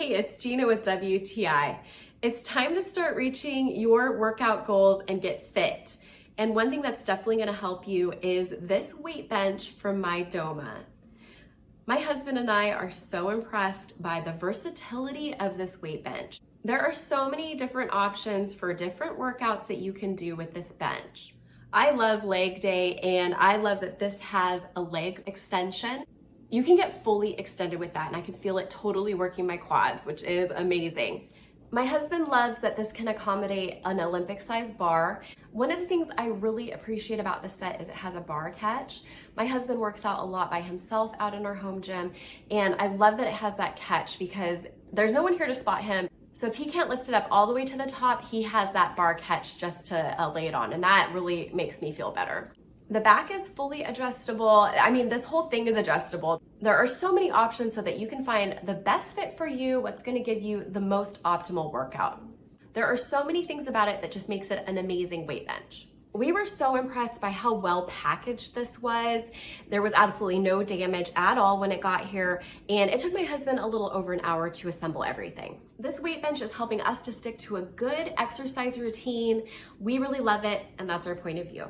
Hey, it's Gina with WTI. It's time to start reaching your workout goals and get fit. And one thing that's definitely going to help you is this weight bench from MAIDOMA. My husband and I are so impressed by the versatility of this weight bench. There are so many different options for different workouts that you can do with this bench. I love leg day, and I love that this has a leg extension. You can get fully extended with that, and I can feel it totally working my quads, which is amazing. My husband loves that this can accommodate an Olympic-sized bar. One of the things I really appreciate about this set is it has a bar catch. My husband works out a lot by himself out in our home gym, and I love that it has that catch because there's no one here to spot him. So if he can't lift it up all the way to the top, he has that bar catch just to lay it on, and that really makes me feel better. The back is fully adjustable. I mean, this whole thing is adjustable. There are so many options so that you can find the best fit for you, what's gonna give you the most optimal workout. There are so many things about it that just makes it an amazing weight bench. We were so impressed by how well packaged this was. There was absolutely no damage at all when it got here, and it took my husband a little over an hour to assemble everything. This weight bench is helping us to stick to a good exercise routine. We really love it, and that's our point of view.